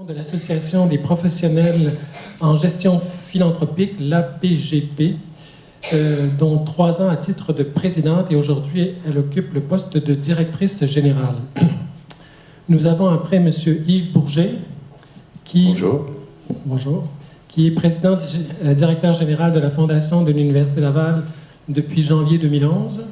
De l'Association des professionnels en gestion philanthropique, l'APGP, dont 3 ans à titre de présidente, et aujourd'hui elle occupe le poste de directrice générale. Nous avons après M. Yves Bourget, Bonjour, qui est président directeur général de la Fondation de l'Université Laval depuis janvier 2011.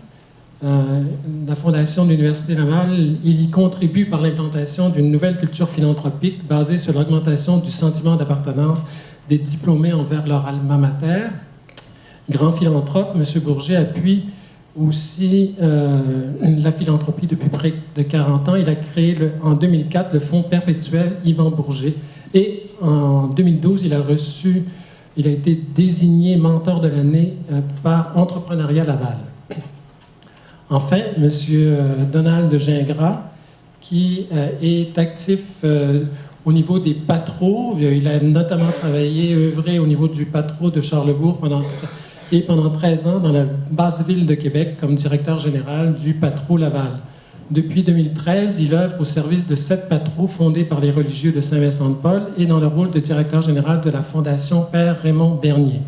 La Fondation de l'Université Laval, il y contribue par l'implantation d'une nouvelle culture philanthropique basée sur l'augmentation du sentiment d'appartenance des diplômés envers leur alma mater. Grand philanthrope, M. Bourget appuie aussi la philanthropie depuis près de 40 ans. Il a créé en 2004 le Fonds perpétuel Yvan Bourget et en 2012, il a été désigné mentor de l'année par Entrepreneuriat Laval. Enfin, M. Donald Gingras, qui est actif au niveau des PATRO. Il a notamment œuvré au niveau du PATRO de Charlesbourg pendant 13 ans dans la basse ville de Québec comme directeur général du PATRO Laval. Depuis 2013, il œuvre au service de 7 PATRO fondés par les religieux de Saint-Vincent-de-Paul et dans le rôle de directeur général de la Fondation Père Raymond Bernier.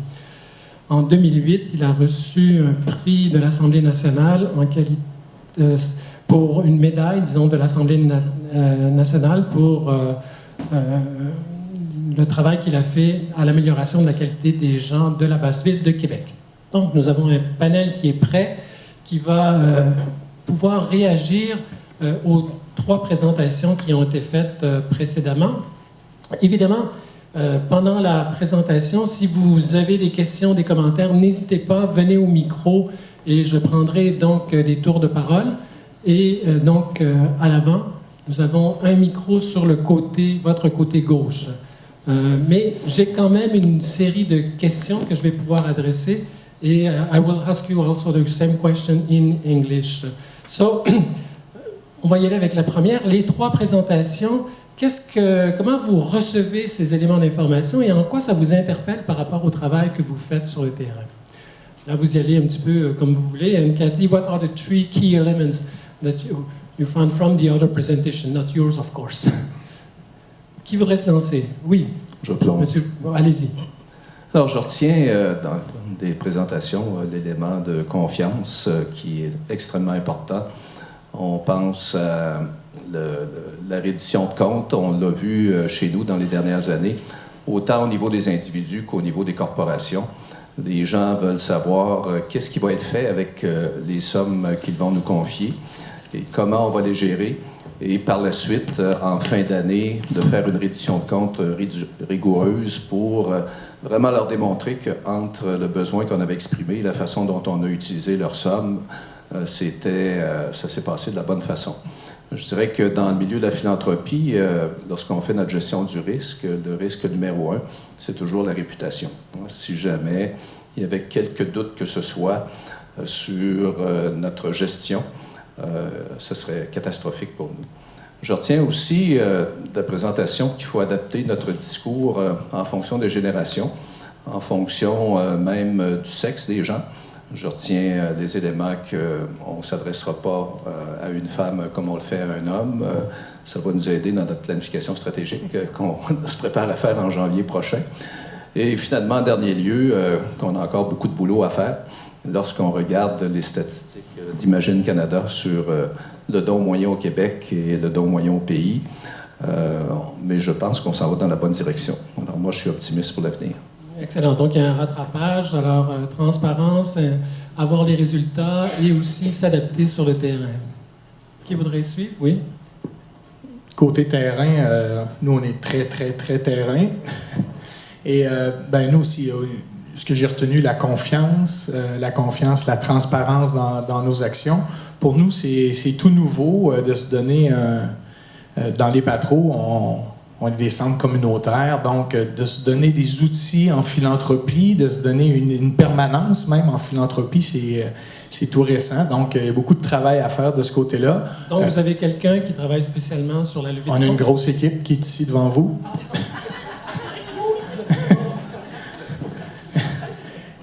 En 2008, il a reçu un prix de l'Assemblée nationale pour une médaille, disons, de l'Assemblée nationale pour le travail qu'il a fait à l'amélioration de la qualité des gens de la basse-ville de Québec. Donc, nous avons un panel qui est prêt, qui va pouvoir réagir aux 3 présentations qui ont été faites précédemment. Évidemment, pendant la présentation, si vous avez des questions, des commentaires, n'hésitez pas, venez au micro et je prendrai donc des tours de parole. Et donc, à l'avant, nous avons un micro sur votre côté gauche. Mais j'ai quand même une série de questions que je vais pouvoir adresser et I will ask you also the same question in English. So, on va y aller avec la première. Les 3 présentations. Comment vous recevez ces éléments d'information et en quoi ça vous interpelle par rapport au travail que vous faites sur le terrain? Là, vous y allez un petit peu comme vous voulez. And Cathy, what are the 3 key elements that you found from the other presentation, not yours, of course? Qui voudrait se lancer? Oui. Je plonge. Monsieur, allez-y. Alors, je retiens dans des présentations l'élément de confiance qui est extrêmement important. On pense à la reddition de comptes, on l'a vu chez nous dans les dernières années, autant au niveau des individus qu'au niveau des corporations. Les gens veulent savoir qu'est-ce qui va être fait avec les sommes qu'ils vont nous confier et comment on va les gérer. Et par la suite, en fin d'année, de faire une reddition de comptes rigoureuse pour vraiment leur démontrer qu'entre le besoin qu'on avait exprimé et la façon dont on a utilisé leurs sommes, ça s'est passé de la bonne façon. Je dirais que dans le milieu de la philanthropie, lorsqu'on fait notre gestion du risque, le risque numéro 1, c'est toujours la réputation. Si jamais il y avait quelques doutes que ce soit sur notre gestion, ce serait catastrophique pour nous. Je retiens aussi de la présentation qu'il faut adapter notre discours en fonction des générations, en fonction même du sexe des gens. Je retiens les éléments qu'on ne s'adressera pas à une femme comme on le fait à un homme. Ça va nous aider dans notre planification stratégique qu'on se prépare à faire en janvier prochain. Et finalement, en dernier lieu, qu'on a encore beaucoup de boulot à faire lorsqu'on regarde les statistiques d'Imagine Canada sur le don moyen au Québec et le don moyen au pays. Mais je pense qu'on s'en va dans la bonne direction. Alors moi, je suis optimiste pour l'avenir. Excellent. Donc, il y a un rattrapage. Alors, transparence, avoir les résultats et aussi s'adapter sur le terrain. Qui voudrait suivre? Oui. Côté terrain, nous, on est très, très, très terrain. Et nous aussi, ce que j'ai retenu, la confiance, la transparence dans nos actions. Pour nous, c'est tout nouveau de se donner, dans les PATRO, on est des centres communautaires, donc de se donner des outils en philanthropie, de se donner une permanence même en philanthropie, c'est tout récent. Donc, il y a beaucoup de travail à faire de ce côté-là. Donc, vous avez quelqu'un qui travaille spécialement sur la levée de fonds? On a une grosse équipe qui est ici devant vous.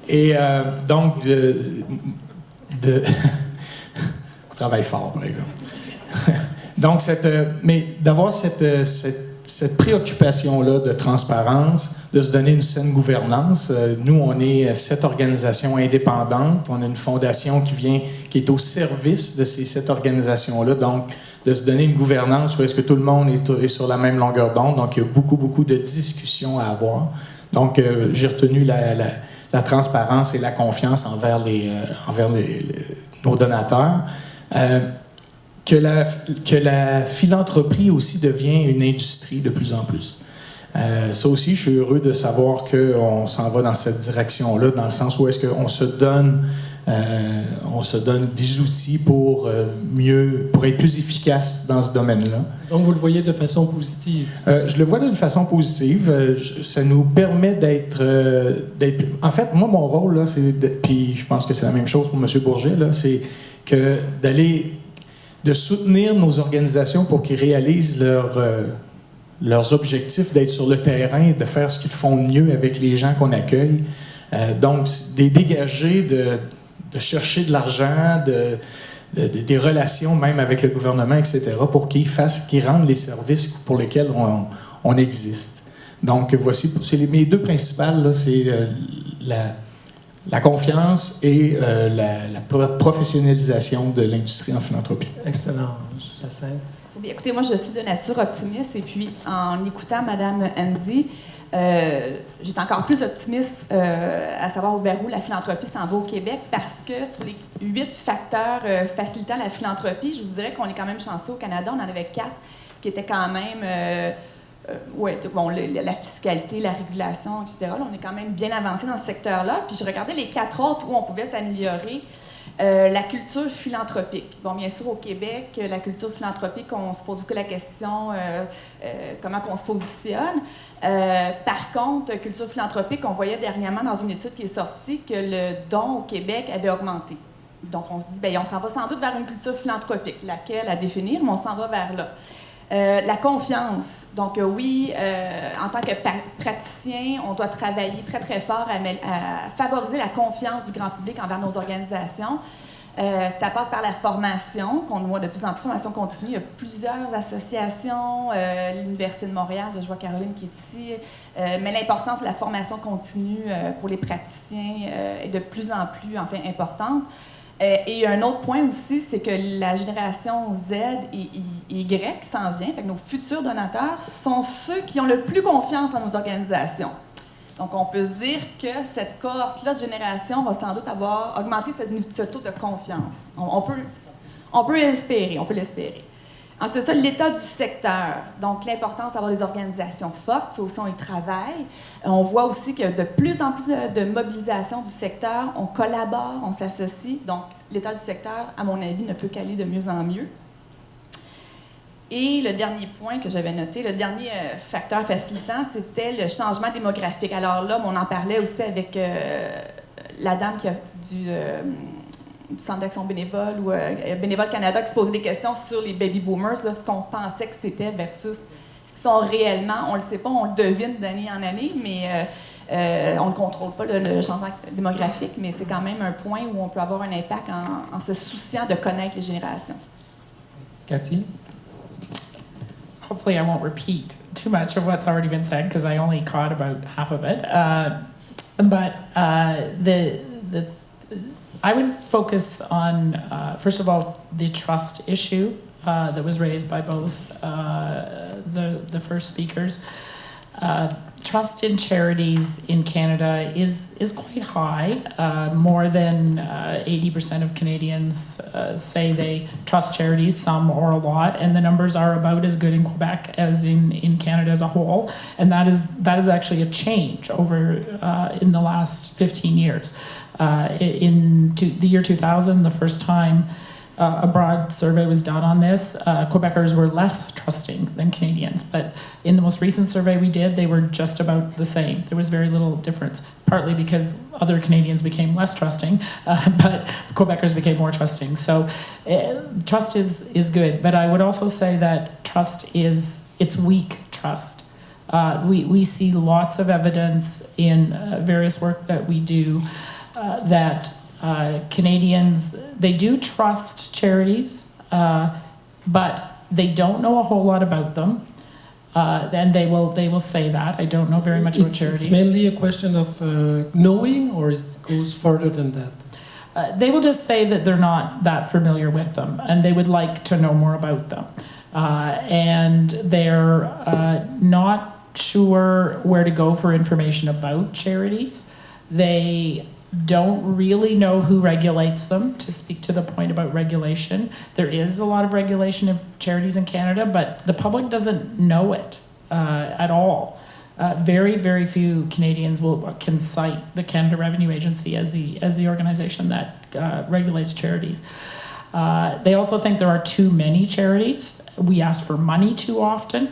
Et donc, on travaille fort, par exemple. Donc, mais d'avoir cette cette préoccupation-là de transparence, de se donner une saine gouvernance. Nous, on est 7 organisations indépendantes. On a une fondation qui est au service de ces 7 organisations-là. Donc, de se donner une gouvernance où est-ce que tout le monde est sur la même longueur d'onde. Donc, il y a beaucoup, beaucoup de discussions à avoir. Donc, j'ai retenu la transparence et la confiance envers nos donateurs. Que la philanthropie aussi devient une industrie de plus en plus. Ça aussi, je suis heureux de savoir qu'on s'en va dans cette direction-là, dans le sens où est-ce qu'on se donne des outils pour être plus efficace dans ce domaine-là. Donc, vous le voyez de façon positive? Je le vois d'une façon positive. Ça nous permet d'être... En fait, moi, mon rôle, là, puis je pense que c'est la même chose pour M. Bourget, là, c'est de soutenir nos organisations pour qu'ils réalisent leurs objectifs, d'être sur le terrain, de faire ce qu'ils font de mieux avec les gens qu'on accueille. Donc, de dégager, de chercher de l'argent, des relations même avec le gouvernement, etc., pour qu'ils rendent les services pour lesquels on existe. Donc, voici, mes 2 principales, là, c'est la confiance et la professionnalisation de l'industrie en philanthropie. Excellent. Jacinthe? Bien, écoutez, moi, je suis de nature optimiste et puis en écoutant Mme Andy, j'étais encore plus optimiste à savoir vers où la philanthropie s'en va au Québec parce que sur les 8 facteurs facilitant la philanthropie, je vous dirais qu'on est quand même chanceux au Canada. On en avait 4 qui étaient quand même... la fiscalité, la régulation, etc. Là, on est quand même bien avancé dans ce secteur-là. Puis je regardais les 4 autres où on pouvait s'améliorer. La culture philanthropique. Bon, bien sûr, au Québec, la culture philanthropique, on se pose beaucoup la question comment on se positionne. Par contre, culture philanthropique, on voyait dernièrement dans une étude qui est sortie que le don au Québec avait augmenté. Donc, on se dit, bien, on s'en va sans doute vers une culture philanthropique, laquelle à définir, mais on s'en va vers là. La confiance. Donc, oui, en tant que praticien, on doit travailler très, très fort à favoriser la confiance du grand public envers nos organisations. Ça passe par la formation, qu'on voit de plus en plus, formation continue. Il y a plusieurs associations, l'Université de Montréal, je vois Caroline qui est ici, mais l'importance de la formation continue pour les praticiens est de plus en plus importante. Et un autre point aussi, c'est que la génération Z et Y qui s'en vient, fait que nos futurs donateurs, sont ceux qui ont le plus confiance en nos organisations. Donc, on peut se dire que cette cohorte-là de génération va sans doute avoir augmenté ce taux de confiance. On peut l'espérer, Ensuite, ça, l'état du secteur. Donc, l'importance d'avoir des organisations fortes, ça aussi, on y travaille. On voit aussi qu'il y a de plus en plus de mobilisation du secteur. On collabore, on s'associe. Donc, l'état du secteur, à mon avis, ne peut qu'aller de mieux en mieux. Et le dernier point que j'avais noté, le dernier facteur facilitant, c'était le changement démographique. Alors là, on en parlait aussi avec la dame du Centre d'action bénévole ou Bénévole Canada qui se posait des questions sur les baby boomers, là, ce qu'on pensait que c'était versus ce qu'ils sont réellement. On ne le sait pas, on le devine d'année en année, mais on ne contrôle pas le changement démographique, mais c'est quand même un point où on peut avoir un impact en se souciant de connaître les générations. Cathy? Hopefully I won't repeat too much of what's already been said because I only caught about half of it. I would focus on, first of all, the trust issue that was raised by both the first speakers. Trust in charities in Canada is quite high. More than 80% of Canadians say they trust charities, some or a lot, and the numbers are about as good in Quebec as in Canada as a whole. And that is actually a change over in the last 15 years. In the year 2000, the first time a broad survey was done on this, Quebecers were less trusting than Canadians. But in the most recent survey we did, they were just about the same. There was very little difference, partly because other Canadians became less trusting, but Quebecers became more trusting. So trust is good. But I would also say that it's weak trust. We see lots of evidence in various work that we do that Canadians, they do trust charities, but they don't know a whole lot about them. then they will say that. I don't know very much about charities. It's mainly a question of knowing, or it goes further than that? They will just say that they're not that familiar with them, and they would like to know more about them. And they're not sure where to go for information about charities. They don't really know who regulates them, to speak to the point about regulation. There is a lot of regulation of charities in Canada, but the public doesn't know it at all. Very, very few Canadians can cite the Canada Revenue Agency as the organization that regulates charities. They also think there are too many charities. We ask for money too often.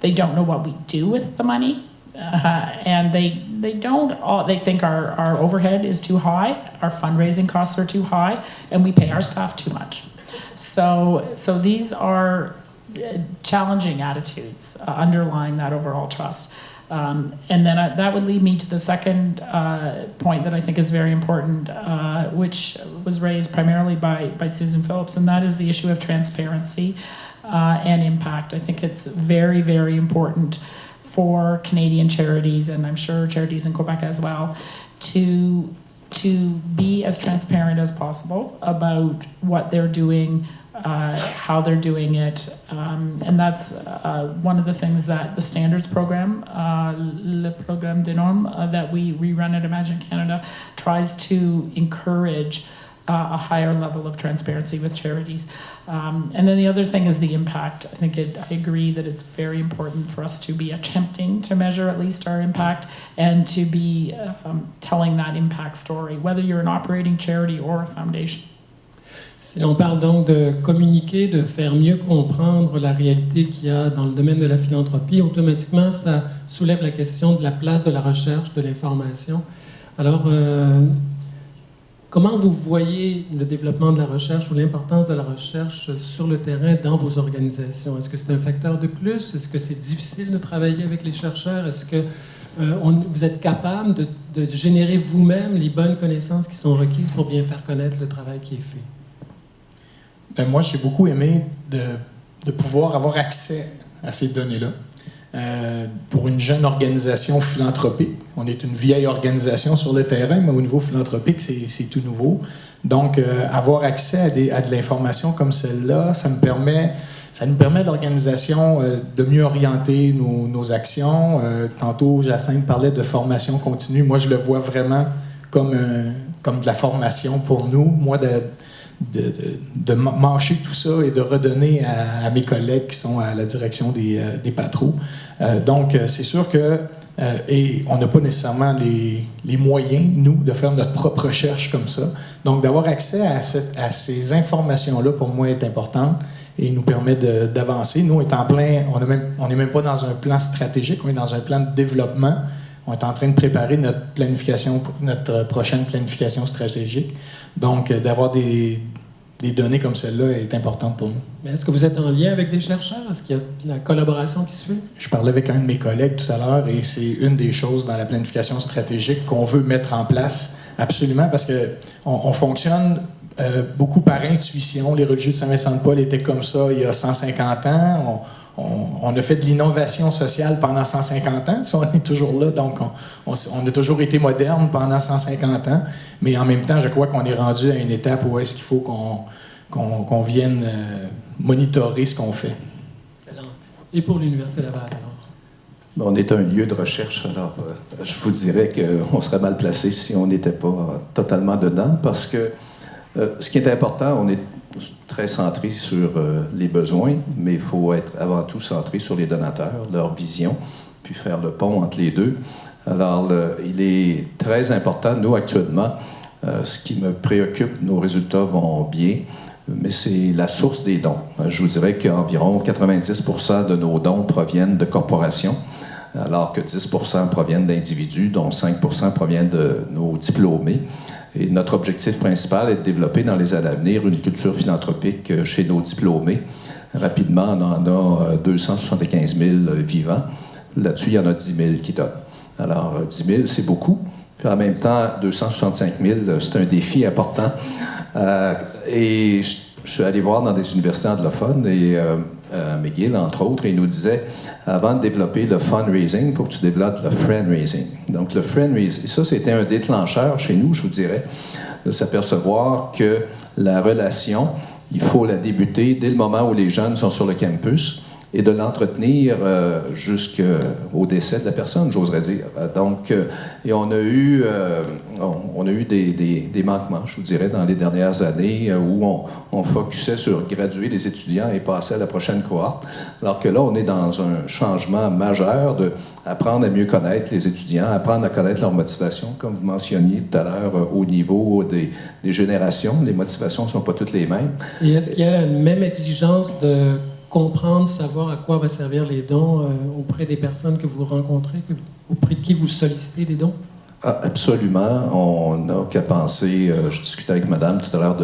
They don't know what we do with the money. And they think our overhead is too high, our fundraising costs are too high, and we pay our staff too much. So these are challenging attitudes underlying that overall trust. And then that would lead me to the second point that I think is very important, which was raised primarily by Susan Phillips, and that is the issue of transparency and impact. I think it's very, very important for Canadian charities, and I'm sure charities in Quebec as well, to be as transparent as possible about what they're doing, how they're doing it, and that's one of the things that the standards program, Le Programme des Normes, that we run at Imagine Canada, tries to encourage a higher level of transparency with charities. And then the other thing is the impact. I agree that it's very important for us to be attempting to measure at least our impact and to be telling that impact story, whether you're an operating charity or a foundation. Si l'on parle donc de communiquer, de faire mieux comprendre la réalité qu'il y a dans le domaine de la philanthropie, automatiquement, ça soulève la question de la place de la recherche, de l'information. Alors, comment vous voyez le développement de la recherche ou l'importance de la recherche sur le terrain dans vos organisations? Est-ce que c'est un facteur de plus? Est-ce que c'est difficile de travailler avec les chercheurs? Est-ce que vous êtes capable de générer vous-même les bonnes connaissances qui sont requises pour bien faire connaître le travail qui est fait? Ben moi, j'ai beaucoup aimé de pouvoir avoir accès à ces données-là. Pour une jeune organisation philanthropique, on est une vieille organisation sur le terrain, mais au niveau philanthropique, c'est tout nouveau. Donc, avoir accès à de l'information comme celle-là, ça nous permet à l'organisation de mieux orienter nos actions. Tantôt, Jacinthe parlait de formation continue. Moi, je le vois vraiment comme de la formation pour nous. Moi, de mâcher tout ça et de redonner à mes collègues qui sont à la direction des patrouilles. Donc, c'est sûr que et on n'a pas nécessairement les moyens, nous, de faire notre propre recherche comme ça. Donc, d'avoir accès à ces informations-là, pour moi, est important et nous permet d'avancer. Nous, on est en plein, on n'est même pas dans un plan stratégique, on est dans un plan de développement. On est en train de préparer notre prochaine planification stratégique. Donc, d'avoir des données comme celle-là est importante pour nous. Mais est-ce que vous êtes en lien avec des chercheurs? Est-ce qu'il y a de la collaboration qui se fait? Je parlais avec un de mes collègues tout à l'heure et c'est une des choses dans la planification stratégique qu'on veut mettre en place absolument parce qu'on fonctionne beaucoup par intuition. Les religieux de Saint-Vincent-de-Paul étaient comme ça il y a 150 ans. On a fait de l'innovation sociale pendant 150 ans, ça, on est toujours là, donc on a toujours été moderne pendant 150 ans, mais en même temps, je crois qu'on est rendu à une étape où est-ce qu'il faut qu'on vienne monitorer ce qu'on fait. Excellent. Et pour l'Université Laval, alors? On est un lieu de recherche, alors je vous dirais qu'on serait mal placé si on n'était pas totalement dedans, parce que ce qui est important, on est très centré sur les besoins, mais il faut être avant tout centré sur les donateurs, leur vision, puis faire le pont entre les deux. Alors, il est très important, nous, actuellement, ce qui me préoccupe, nos résultats vont bien, mais c'est la source des dons. Je vous dirais qu'environ 90% de nos dons proviennent de corporations, alors que 10% proviennent d'individus, dont 5% proviennent de nos diplômés. Et notre objectif principal est de développer dans les années à venir une culture philanthropique chez nos diplômés. Rapidement, on en a 275 000 vivants. Là-dessus, il y en a 10 000 qui donnent. Alors, 10 000, c'est beaucoup. Puis en même temps, 265 000, c'est un défi important. Et je suis allé voir dans des universités anglophones, et McGill, entre autres, et il nous disait avant de développer le fundraising, il faut que tu développes le friendraising. Donc, le friendraising, ça, c'était un déclencheur chez nous, je vous dirais, de s'apercevoir que la relation, il faut la débuter dès le moment où les jeunes sont sur le campus et de l'entretenir jusqu'au décès de la personne, j'oserais dire. Donc, et on a eu des manquements, je vous dirais, dans les dernières années où on focusait sur graduer les étudiants et passer à la prochaine cohorte, alors que là, on est dans un changement majeur de apprendre à mieux connaître les étudiants, apprendre à connaître leur motivation, comme vous mentionniez tout à l'heure, au niveau des générations. Les motivations ne sont pas toutes les mêmes. Et est-ce qu'il y a la même exigence de comprendre, savoir à quoi va servir les dons auprès des personnes que vous rencontrez, auprès de qui vous sollicitez des dons? Ah, absolument. On n'a qu'à penser, je discutais avec madame tout à l'heure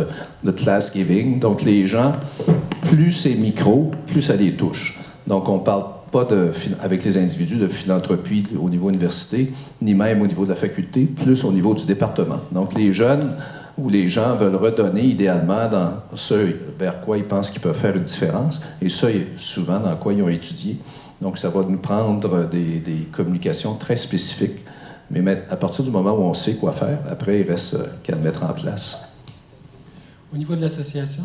de class giving. Donc, les gens, plus c'est micro, plus ça les touche. Donc, on ne parle pas avec les individus de philanthropie au niveau université, ni même au niveau de la faculté, plus au niveau du département. Donc, les jeunes ou les gens veulent redonner idéalement dans ce vers quoi ils pensent qu'ils peuvent faire une différence, et ça, souvent, dans quoi ils ont étudié. Donc, ça va nous prendre des communications très spécifiques. Mais à partir du moment où on sait quoi faire, après, il reste qu'à le mettre en place. Au niveau de l'association?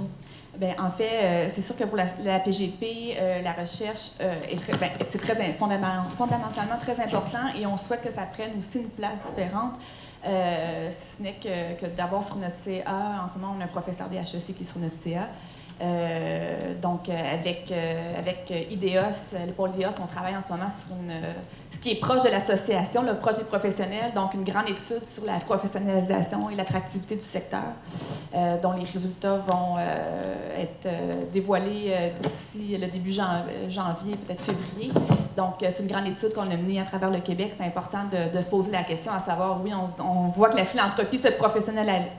Bien, en fait, c'est sûr que pour la PGP, la recherche c'est fondamentalement très important et on souhaite que ça prenne aussi une place différente. Si ce n'est que d'avoir sur notre CA, en ce moment, on a un professeur des HEC qui est sur notre CA. Donc, avec IDEOS, le pôle IDEOS, on travaille en ce moment sur ce qui est proche de l'association, le projet professionnel, donc une grande étude sur la professionnalisation et l'attractivité du secteur, dont les résultats vont être dévoilés d'ici le début janvier, peut-être février. Donc, c'est une grande étude qu'on a menée à travers le Québec. C'est important de se poser la question à savoir, oui, on voit que la philanthropie se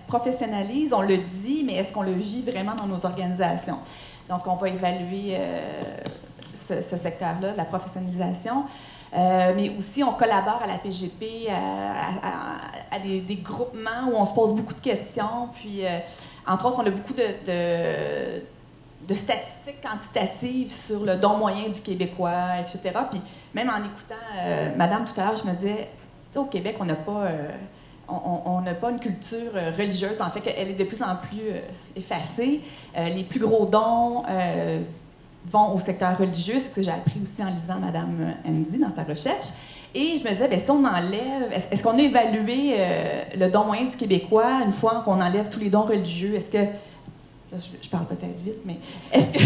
professionnalise, on le dit, mais est-ce qu'on le vit vraiment dans nos organisations? Donc, on va évaluer ce secteur-là, la professionnalisation. Mais aussi, on collabore à la PGP, à des groupements où on se pose beaucoup de questions. Puis, entre autres, on a beaucoup de statistiques quantitatives sur le don moyen du Québécois, etc. Puis, même en écoutant Madame tout à l'heure, je me disais, au Québec, on n'a pas... on n'a pas une culture religieuse. En fait, elle est de plus en plus effacée. Les plus gros dons vont au secteur religieux, c'est ce que j'ai appris aussi en lisant Mme Andy dans sa recherche. Et je me disais, bien, si on enlève... Est-ce qu'on a évalué le don moyen du Québécois une fois qu'on enlève tous les dons religieux? Est-ce que... Je parle peut-être vite, mais est-ce que...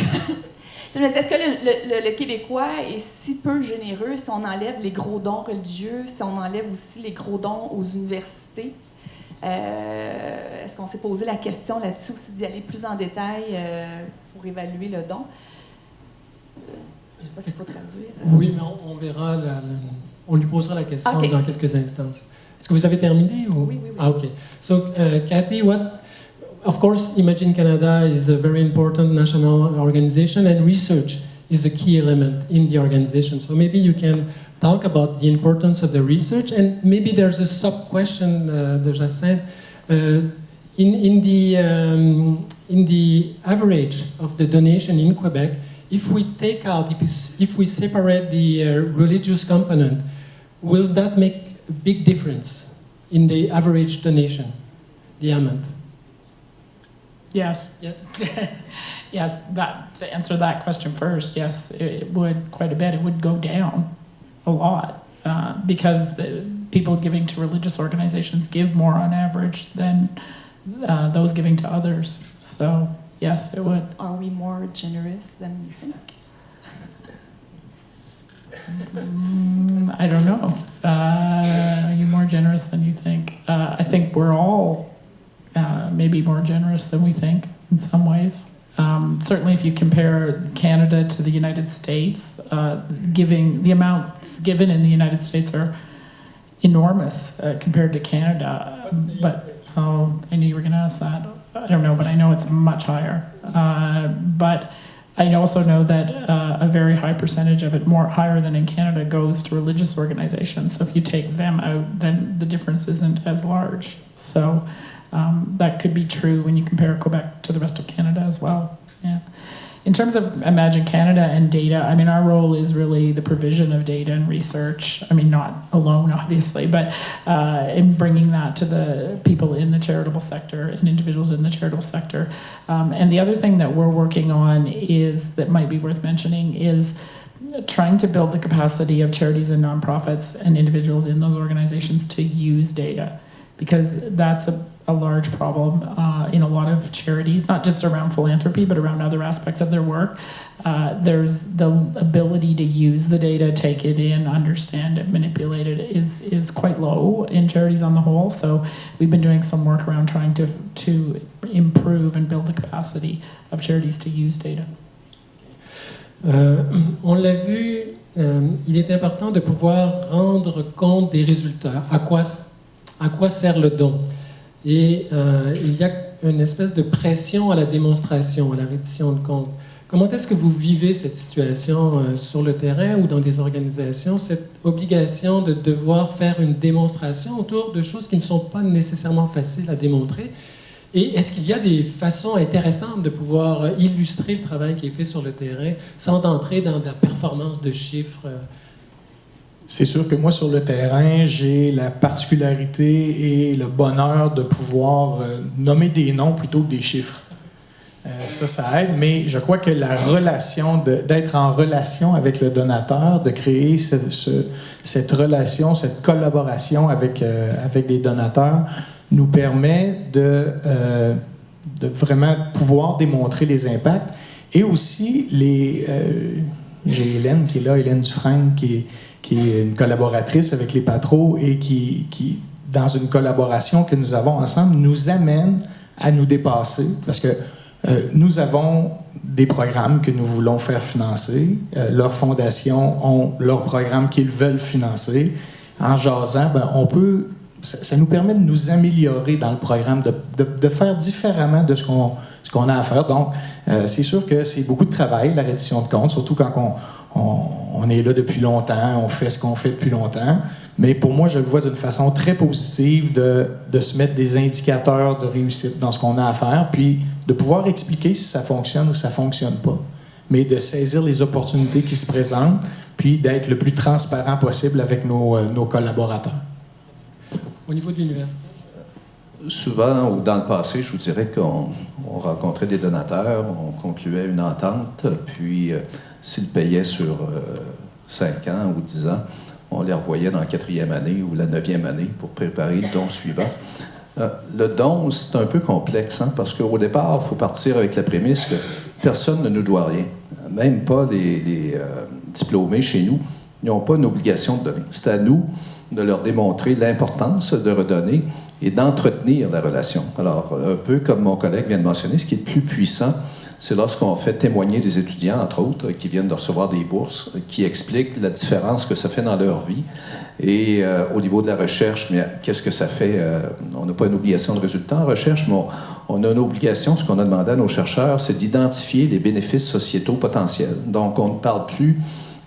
Est-ce que le Québécois est si peu généreux si on enlève les gros dons religieux, si on enlève aussi les gros dons aux universités? Est-ce qu'on s'est posé la question là-dessus aussi d'y aller plus en détail pour évaluer le don? Je ne sais pas s'il faut traduire. Oui, mais on verra, on lui posera la question dans quelques instants. Est-ce que vous avez terminé? Ou? Oui. Ah, OK. So, Cathy, of course, Imagine Canada is a very important national organization, and research is a key element in the organization. So maybe you can talk about the importance of the research, and maybe there's a sub-question, de Jacinthe. In the average of the donation in Quebec, if we take out, if we separate the religious component, will that make a big difference in the average donation, the amount? Yes. Yes. Yes, to answer that question first, yes, it would quite a bit. It would go down a lot because the people giving to religious organizations give more on average than those giving to others. So, yes, it would. Are we more generous than you think? I don't know. Are you more generous than you think? I think we're all maybe more generous than we think in some ways. Certainly if you compare Canada to the United States, the amounts given in the United States are enormous compared to Canada. But I knew you were going to ask that. I don't know, but I know it's much higher. But I also know that a very high percentage of it, higher than in Canada, goes to religious organizations. So if you take them out, then the difference isn't as large. So that could be true when you compare Quebec to the rest of Canada as well. Yeah. in terms of Imagine Canada and data, I mean, our role is really the provision of data and research. I mean, not alone, obviously, but in bringing that to the people in the charitable sector and individuals in the charitable sector. And the other thing that we're working on is, that might be worth mentioning, is trying to build the capacity of charities and nonprofits and individuals in those organizations to use data, because that's a large problem in a lot of charities, not just around philanthropy, but around other aspects of their work. There's the ability to use the data, take it in, understand it, manipulate it is quite low in charities on the whole. So we've been doing some work around trying to improve and build the capacity of charities to use data. On l'a vu, il est important de pouvoir rendre compte des résultats. À quoi sert le don? Et il y a une espèce de pression à la démonstration, à la reddition de comptes. Comment est-ce que vous vivez cette situation sur le terrain ou dans des organisations, cette obligation de devoir faire une démonstration autour de choses qui ne sont pas nécessairement faciles à démontrer? Et est-ce qu'il y a des façons intéressantes de pouvoir illustrer le travail qui est fait sur le terrain sans entrer dans la performance de chiffres? C'est sûr que moi, sur le terrain, j'ai la particularité et le bonheur de pouvoir nommer des noms plutôt que des chiffres. Ça aide, mais je crois que la relation, d'être en relation avec le donateur, de créer cette relation, cette collaboration avec des donateurs, nous permet de vraiment pouvoir démontrer les impacts. Et aussi, j'ai Hélène qui est là, Hélène Dufresne, qui est une collaboratrice avec les Patros et qui, dans une collaboration que nous avons ensemble, nous amène à nous dépasser. Parce que nous avons des programmes que nous voulons faire financer. Leurs fondations ont leurs programmes qu'ils veulent financer. En jasant, ça nous permet de nous améliorer dans le programme, de faire différemment de ce qu'on a à faire. Donc, c'est sûr que c'est beaucoup de travail, la reddition de comptes, surtout quand on est là depuis longtemps, on fait ce qu'on fait depuis longtemps. Mais pour moi, je le vois d'une façon très positive de se mettre des indicateurs de réussite dans ce qu'on a à faire, puis de pouvoir expliquer si ça fonctionne ou ça ne fonctionne pas. Mais de saisir les opportunités qui se présentent, puis d'être le plus transparent possible avec nos collaborateurs. Au niveau de l'université? Souvent, ou dans le passé, je vous dirais qu'on rencontrait des donateurs, on concluait une entente, puis s'ils payaient sur 5 ans ou 10 ans, on les revoyait dans la 4e année ou la 9e année pour préparer le don suivant. Le don, c'est un peu complexe, parce qu'au départ, il faut partir avec la prémisse que personne ne nous doit rien. Même pas les diplômés chez nous, ils n'ont pas une obligation de donner. C'est à nous de leur démontrer l'importance de redonner et d'entretenir la relation. Alors, un peu comme mon collègue vient de mentionner, ce qui est le plus puissant, c'est lorsqu'on fait témoigner des étudiants, entre autres, qui viennent de recevoir des bourses, qui expliquent la différence que ça fait dans leur vie. Et au niveau de la recherche, mais qu'est-ce que ça fait? On n'a pas une obligation de résultat en recherche, mais on a une obligation, ce qu'on a demandé à nos chercheurs, c'est d'identifier les bénéfices sociétaux potentiels. Donc, on ne parle plus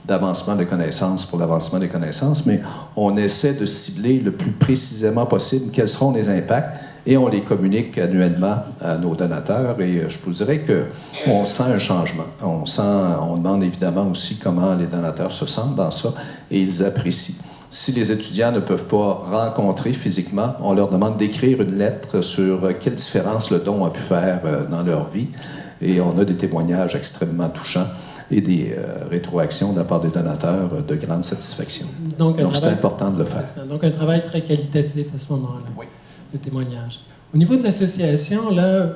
d'avancement des connaissances pour l'avancement des connaissances, mais on essaie de cibler le plus précisément possible quels seront les impacts et on les communique annuellement à nos donateurs et je vous dirais qu'on sent un changement. On demande évidemment aussi comment les donateurs se sentent dans ça et ils apprécient. Si les étudiants ne peuvent pas rencontrer physiquement, on leur demande d'écrire une lettre sur quelle différence le don a pu faire dans leur vie et on a des témoignages extrêmement touchants et des rétroactions de la part des donateurs de grande satisfaction. Donc c'est important de le faire. Donc un travail très qualitatif à ce moment-là, oui. Le témoignage. Au niveau de l'association, là,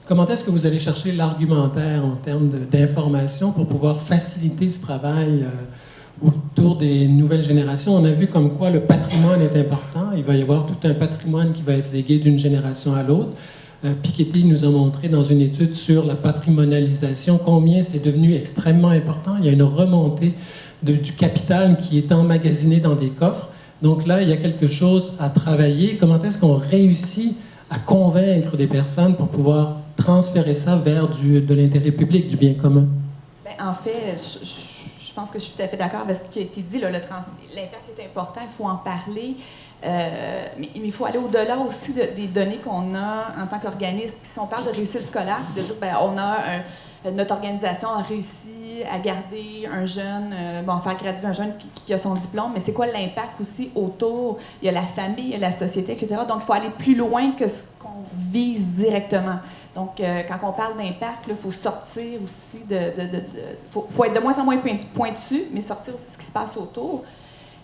comment est-ce que vous allez chercher l'argumentaire en termes d'information pour pouvoir faciliter ce travail autour des nouvelles générations? On a vu comme quoi le patrimoine est important. Il va y avoir tout un patrimoine qui va être légué d'une génération à l'autre. Piketty nous a montré dans une étude sur la patrimonialisation combien c'est devenu extrêmement important. Il y a une remontée du capital qui est emmagasiné dans des coffres. Donc là, il y a quelque chose à travailler. Comment est-ce qu'on réussit à convaincre des personnes pour pouvoir transférer ça vers de l'intérêt public, du bien commun? Bien, en fait, je pense que je suis tout à fait d'accord avec ce qui a été dit. L'impact est important, il faut en parler. Mais il faut aller au-delà aussi des données qu'on a en tant qu'organisme. Puis si on parle de réussite scolaire, de dire notre organisation a réussi à garder un jeune, faire graduer un jeune qui a son diplôme, mais c'est quoi l'impact aussi autour? Il y a la famille, il y a la société, etc. Donc, il faut aller plus loin que ce qu'on vise directement. Donc, quand on parle d'impact, il faut sortir aussi faut être de moins en moins pointu, mais sortir aussi ce qui se passe autour.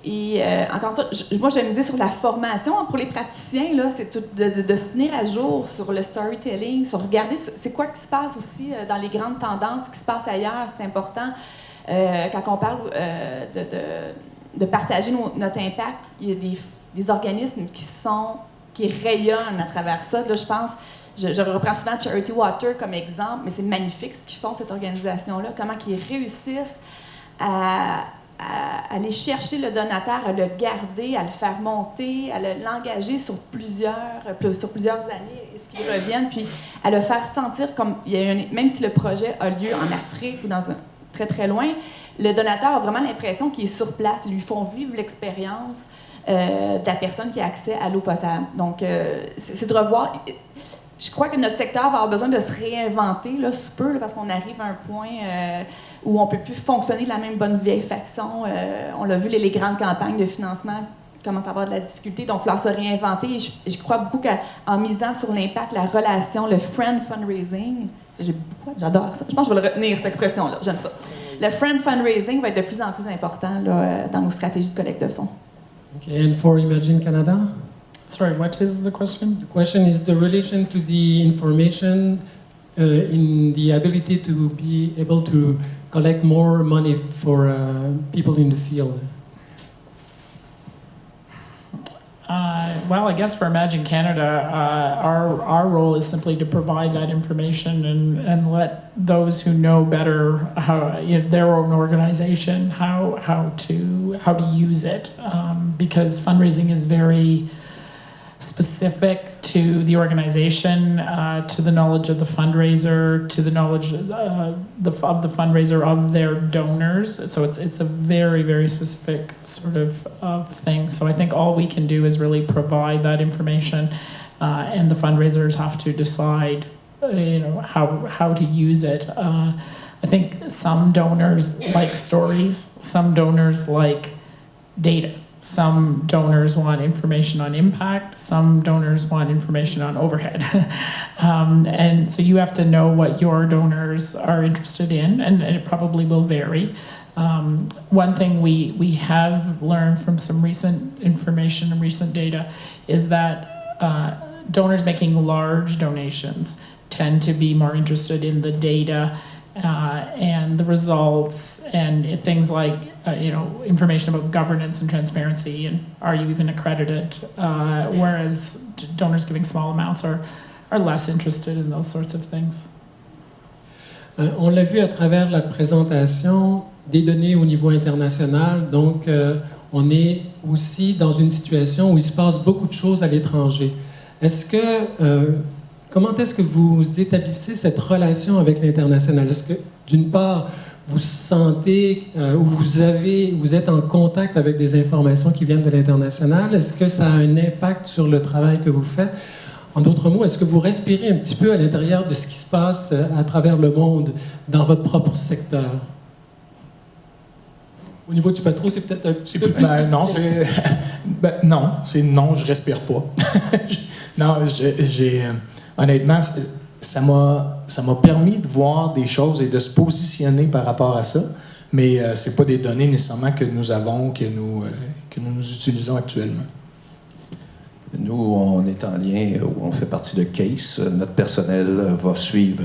Et encore une fois, moi, je vais miser sur la formation. Pour les praticiens, là, c'est de se tenir à jour sur le storytelling, sur regarder c'est quoi qui se passe aussi dans les grandes tendances, ce qui se passe ailleurs, c'est important. Quand on parle de partager notre impact, il y a des organismes qui rayonnent à travers ça. Là, je pense, je reprends souvent Charity Water comme exemple, mais c'est magnifique ce qu'ils font, cette organisation-là, comment ils réussissent à aller chercher le donateur, à le garder, à le faire monter, à l'engager sur plusieurs années, et ce qu'il revienne, puis à le faire sentir comme, même si le projet a lieu en Afrique ou dans très très loin, le donateur a vraiment l'impression qu'il est sur place. Ils lui font vivre l'expérience de la personne qui a accès à l'eau potable. Donc, c'est de revoir. Je crois que notre secteur va avoir besoin de se réinventer, là, sous peu, là, parce qu'on arrive à un point où on ne peut plus fonctionner de la même bonne vieille façon. On l'a vu, les grandes campagnes de financement commencent à avoir de la difficulté, donc il va falloir se réinventer. Et je crois beaucoup qu'en misant sur l'impact, la relation, le friend fundraising, j'adore ça. Je pense que je vais le retenir, cette expression-là. J'aime ça. Le friend fundraising va être de plus en plus important là, dans nos stratégies de collecte de fonds. Okay, and for Imagine Canada? Sorry, what is the question? The question is the relation to the information in the ability to be able to collect more money for people in the field. Well, I guess for Imagine Canada, our role is simply to provide that information and let those who know better how their own organization how to use it, because fundraising is very specific to the organization, to the knowledge of the fundraiser, to the knowledge of the fundraiser of their donors. So it's a very, very specific sort of thing. So I think all we can do is really provide that information, and the fundraisers have to decide, how to use it. I think some donors like stories, some donors like data. Some donors want information on impact, some donors want information on overhead. And so you have to know what your donors are interested in, and it probably will vary. One thing we have learned from some recent information and recent data is that donors making large donations tend to be more interested in the data and the results and things like information about governance and transparency and are you even accredited, whereas donors giving small amounts are less interested in those sorts of things. On l'a vu à travers la présentation des données au niveau international, donc on est aussi dans une situation où il se passe beaucoup de choses à l'étranger. Comment est-ce que vous établissez cette relation avec l'international? Est-ce que, d'une part, vous sentez ou vous êtes en contact avec des informations qui viennent de l'international? Est-ce que ça a un impact sur le travail que vous faites? En d'autres mots, est-ce que vous respirez un petit peu à l'intérieur de ce qui se passe à travers le monde dans votre propre secteur? Au niveau du patron, c'est peut-être un petit peu plus difficile. Non, je respire pas. Non, honnêtement, ça m'a permis de voir des choses et de se positionner par rapport à ça, mais c'est pas des données nécessairement que nous avons, que nous utilisons actuellement. Nous, on est en lien, on fait partie de CASE. Notre personnel va suivre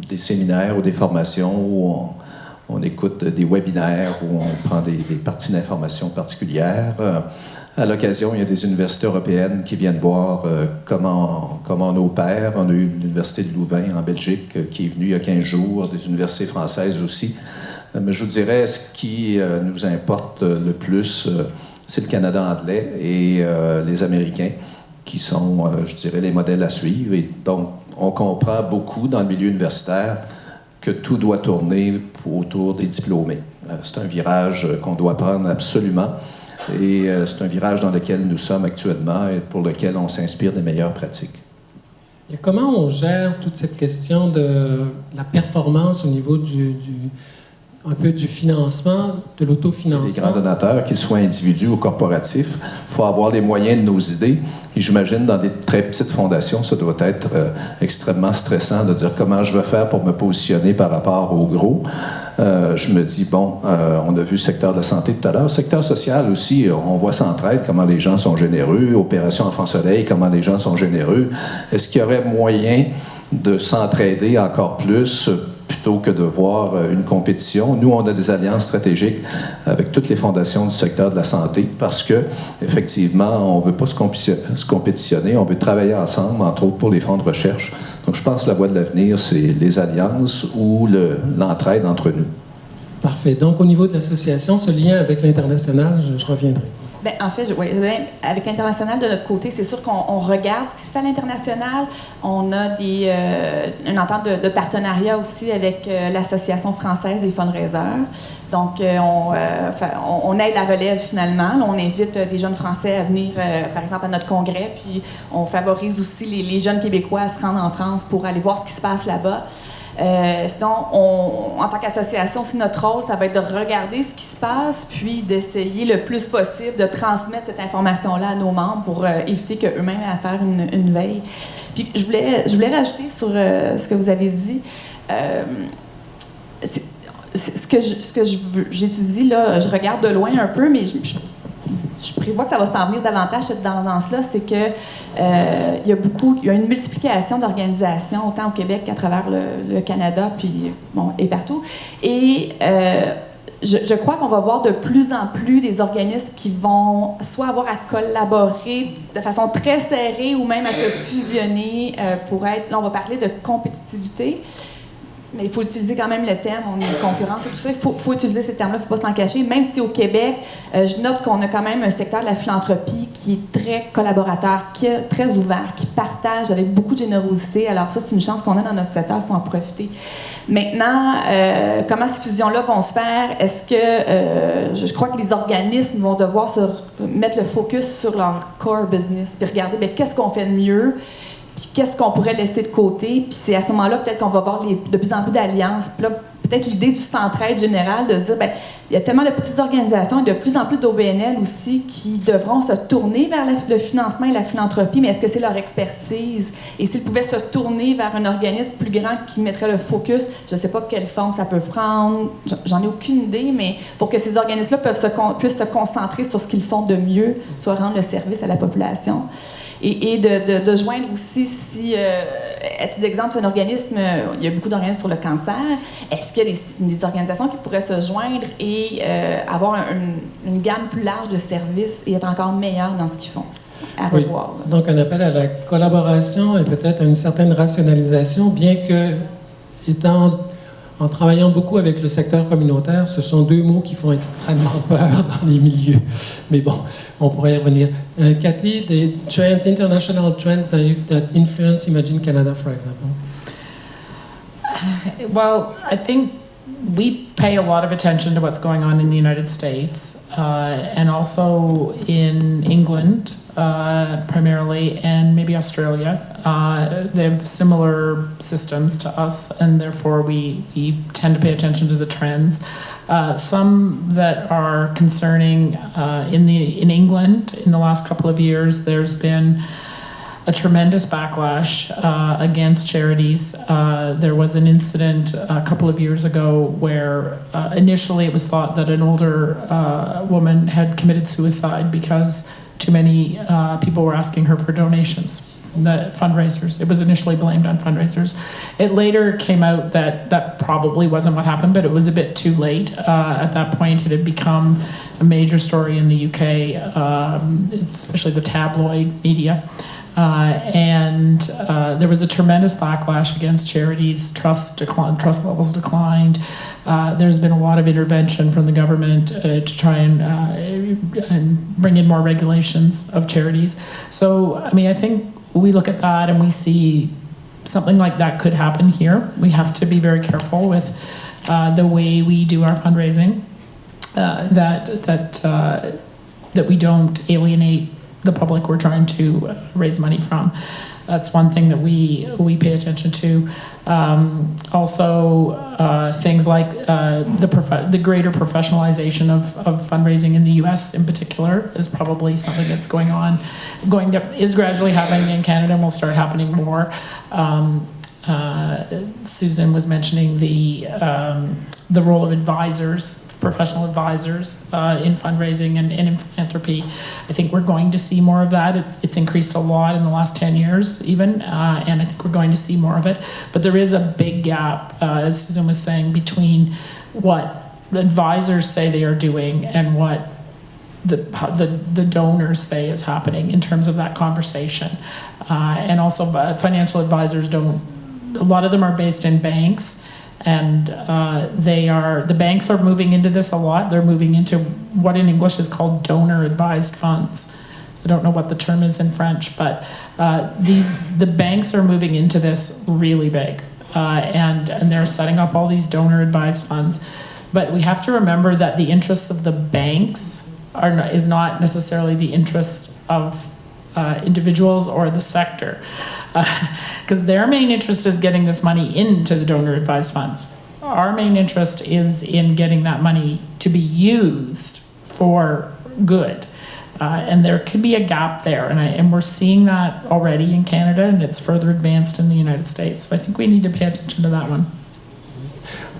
des séminaires ou des formations où on écoute des webinaires, où on prend des parties d'informations particulières. À l'occasion, il y a des universités européennes qui viennent voir comment on opère. On a eu l'Université de Louvain en Belgique qui est venue il y a 15 jours, des universités françaises aussi. Mais je vous dirais, ce qui nous importe le plus, c'est le Canada anglais et les Américains qui sont, je dirais, les modèles à suivre. Et donc, on comprend beaucoup dans le milieu universitaire que tout doit tourner autour des diplômés. C'est un virage qu'on doit prendre absolument. Et c'est un virage dans lequel nous sommes actuellement et pour lequel on s'inspire des meilleures pratiques. Et comment on gère toute cette question de la performance au niveau un peu du financement, de l'autofinancement? Les grands donateurs, qu'ils soient individus ou corporatifs, il faut avoir les moyens de nos idées. Et j'imagine, dans des très petites fondations, ça doit être extrêmement stressant de dire comment je vais faire pour me positionner par rapport aux gros. Je me dis, bon, on a vu le secteur de la santé tout à l'heure. Le secteur social aussi, on voit Centraide, comment les gens sont généreux. Opération Enfant Soleil, comment les gens sont généreux. Est-ce qu'il y aurait moyen de s'entraider encore plus plutôt que de voir une compétition? Nous, on a des alliances stratégiques avec toutes les fondations du secteur de la santé parce que, effectivement, on ne veut pas se compétitionner, on veut travailler ensemble, entre autres pour les fonds de recherche. Donc, je pense que la voie de l'avenir, c'est les alliances ou l'entraide entre nous. Parfait. Donc, au niveau de l'association, ce lien avec l'international, je reviendrai. Bien, en fait, avec l'international de notre côté, c'est sûr qu'on regarde ce qui se fait à l'international. On a une entente de partenariat aussi avec l'Association française des fundraisers. Donc, on aide la relève finalement. Là, on invite des jeunes Français à venir, par exemple, à notre congrès. Puis, on favorise aussi les jeunes Québécois à se rendre en France pour aller voir ce qui se passe là-bas. Sinon, en tant qu'association, aussi notre rôle, ça va être de regarder ce qui se passe, puis d'essayer le plus possible de transmettre cette information-là à nos membres pour éviter qu'eux-mêmes aient à faire une veille. Puis je voulais rajouter sur ce que vous avez dit. Ce que j'étudie, là, je regarde de loin un peu, mais je prévois que ça va s'en venir davantage, cette tendance-là, c'est que il y a une multiplication d'organisations, autant au Québec qu'à travers le Canada, puis bon, et partout. Et je crois qu'on va voir de plus en plus des organismes qui vont soit avoir à collaborer de façon très serrée ou même à se fusionner pour être, là on va parler de compétitivité. Mais il faut utiliser quand même le terme, on est concurrence et tout ça. Il faut utiliser ces termes-là, il ne faut pas s'en cacher. Même si au Québec, je note qu'on a quand même un secteur de la philanthropie qui est très collaborateur, qui est très ouvert, qui partage avec beaucoup de générosité. Alors ça, c'est une chance qu'on a dans notre secteur, il faut en profiter. Maintenant, comment ces fusions-là vont se faire? Est-ce que je crois que les organismes vont devoir mettre le focus sur leur core business, puis regarder bien, qu'est-ce qu'on fait de mieux, puis qu'est-ce qu'on pourrait laisser de côté. Puis c'est à ce moment-là peut-être qu'on va voir de plus en plus d'alliances. Puis là, peut-être l'idée du centraide général de se dire, bien, il y a tellement de petites organisations et de plus en plus d'OBNL aussi qui devront se tourner vers le financement et la philanthropie, mais est-ce que c'est leur expertise? Et s'ils pouvaient se tourner vers un organisme plus grand qui mettrait le focus, je ne sais pas quelle forme ça peut prendre, j'en ai aucune idée, mais pour que ces organismes-là puissent se concentrer sur ce qu'ils font de mieux, soit rendre le service à la population. Et de joindre aussi, si, à titre d'exemple, un organisme, il y a beaucoup d'organismes sur le cancer, est-ce qu'il y a des organisations qui pourraient se joindre et avoir une gamme plus large de services et être encore meilleurs dans ce qu'ils font? À revoir. Oui. Donc, un appel à la collaboration et peut-être à une certaine rationalisation, bien que, en travaillant beaucoup avec le secteur communautaire, ce sont deux mots qui font extrêmement peur dans les milieux. Mais bon, on pourrait y revenir. Cathy, the international trends that influence Imagine Canada, for example. Well, I think we pay a lot of attention to what's going on in the United States and also in England primarily, and maybe Australia. They have similar systems to us, and therefore we tend to pay attention to the trends. Some that are concerning in England in the last couple of years, there's been a tremendous backlash against charities. There was an incident a couple of years ago where initially it was thought that an older woman had committed suicide because too many people were asking her for donations. The fundraisers. It was initially blamed on fundraisers. It later came out that that probably wasn't what happened, but it was a bit too late. At that point, it had become a major story in the UK, especially the tabloid media. And there was a tremendous backlash against charities. Trust levels declined. There's been a lot of intervention from the government to try and bring in more regulations of charities. So, I mean, I think we look at that and we see something like that could happen here. We have to be very careful with the way we do our fundraising. that we don't alienate the public we're trying to raise money from. That's one thing that we pay attention to. Also, things like the greater professionalization of fundraising in the U.S. in particular is probably something that's is gradually happening in Canada and will start happening more. Susan was mentioning the role of advisors, professional advisors in fundraising and in philanthropy. I think we're going to see more of that. It's increased a lot in the last 10 years even, and I think we're going to see more of it. But there is a big gap, as Susan was saying, between what advisors say they are doing and what the donors say is happening in terms of that conversation. And also financial advisors a lot of them are based in banks, and the banks are moving into this a lot. They're moving into what in English is called donor advised funds. I don't know what the term is in French, but the banks are moving into this really big, and they're setting up all these donor advised funds. But we have to remember that the interests of the banks is not necessarily the interests of individuals or the sector. Because their main interest is getting this money into the donor advised funds. Our main interest is in getting that money to be used for good. And there could be a gap there. And we're seeing that already in Canada, and it's further advanced in the United States. So I think we need to pay attention to that one.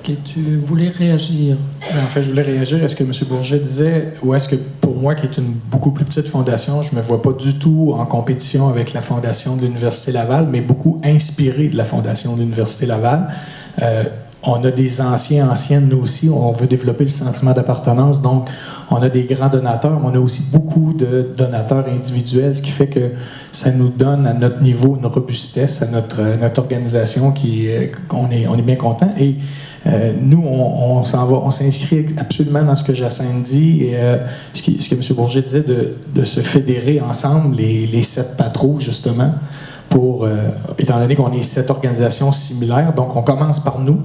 Ok, tu voulais réagir. En fait, je voulais réagir à ce que M. Bourget disait, ou est-ce que pour moi, qui est une beaucoup plus petite fondation, je ne me vois pas du tout en compétition avec la fondation de l'Université Laval, mais beaucoup inspiré de la fondation de l'Université Laval. On a des anciennes, nous aussi, on veut développer le sentiment d'appartenance, donc on a des grands donateurs, mais on a aussi beaucoup de donateurs individuels, ce qui fait que ça nous donne à notre niveau une robustesse à notre organisation on est bien content. Et nous, on s'inscrit absolument dans ce que Jacinthe dit et ce que M. Bourget disait de se fédérer ensemble, les 7 patros, justement, étant donné qu'on est 7 organisations similaires. Donc, on commence par nous,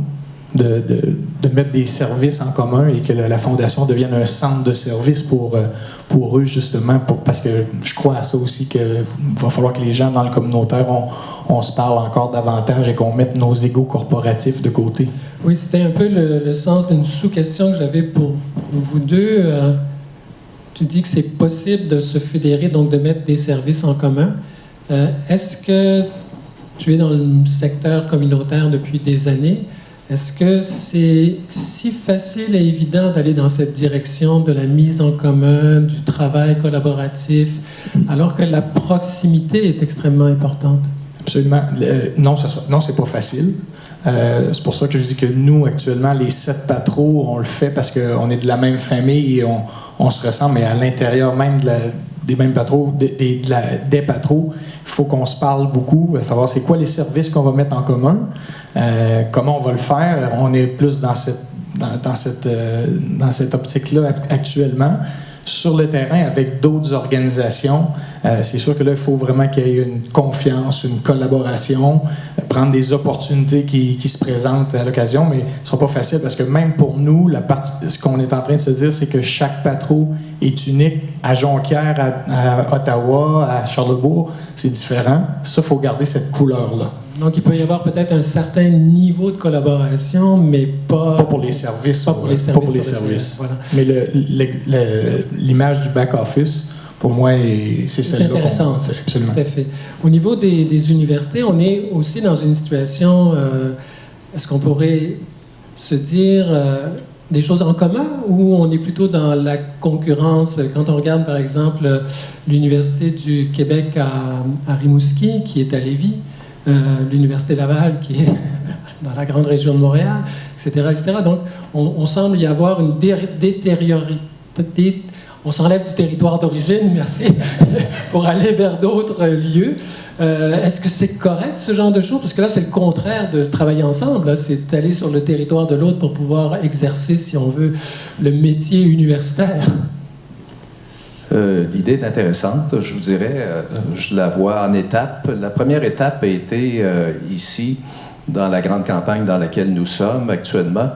de mettre des services en commun et que la Fondation devienne un centre de services pour eux, justement, parce que je crois à ça aussi, qu'il va falloir que les gens dans le communautaire, on se parle encore davantage et qu'on mette nos égos corporatifs de côté. Oui, c'était un peu le sens d'une sous-question que j'avais pour vous deux. Tu dis que c'est possible de se fédérer, donc de mettre des services en commun. Est-ce que tu es dans le secteur communautaire depuis des années? Est-ce que c'est si facile et évident d'aller dans cette direction de la mise en commun, du travail collaboratif, alors que la proximité est extrêmement importante? Absolument. Non, c'est pas facile. C'est pour ça que je dis que nous, actuellement, les 7 patros, on le fait parce qu'on est de la même famille et on se ressemble, mais à l'intérieur même des mêmes patros, des patros, il faut qu'on se parle beaucoup, savoir c'est quoi les services qu'on va mettre en commun, comment on va le faire. On est plus dans cette optique-là actuellement. Sur le terrain, avec d'autres organisations, c'est sûr que là, il faut vraiment qu'il y ait une confiance, une collaboration, prendre des opportunités qui se présentent à l'occasion, mais ce ne sera pas facile parce que même pour nous, ce qu'on est en train de se dire, c'est que chaque patro est unique. À Jonquière, à Ottawa, à Charlebourg, c'est différent. Ça, il faut garder cette couleur-là. Donc, il peut y avoir peut-être un certain niveau de collaboration, mais pas pour les services. Pas pour les services. Voilà. Mais l'image du back-office, pour moi, c'est celle-là. C'est intéressant. Absolument. Tout à fait. Au niveau des universités, on est aussi dans une situation, est-ce qu'on pourrait se dire des choses en commun ou on est plutôt dans la concurrence? Quand on regarde, par exemple, l'Université du Québec à Rimouski, qui est à Lévis, l'Université Laval, qui est dans la grande région de Montréal, etc. etc. Donc, on semble y avoir une détériorité. On s'enlève du territoire d'origine, merci, pour aller vers d'autres lieux. Est-ce que c'est correct, ce genre de choses? Parce que là, c'est le contraire de travailler ensemble. Là. C'est aller sur le territoire de l'autre pour pouvoir exercer, si on veut, le métier universitaire. L'idée est intéressante, je vous dirais. Je la vois en étapes. La première étape a été ici, dans la grande campagne dans laquelle nous sommes actuellement,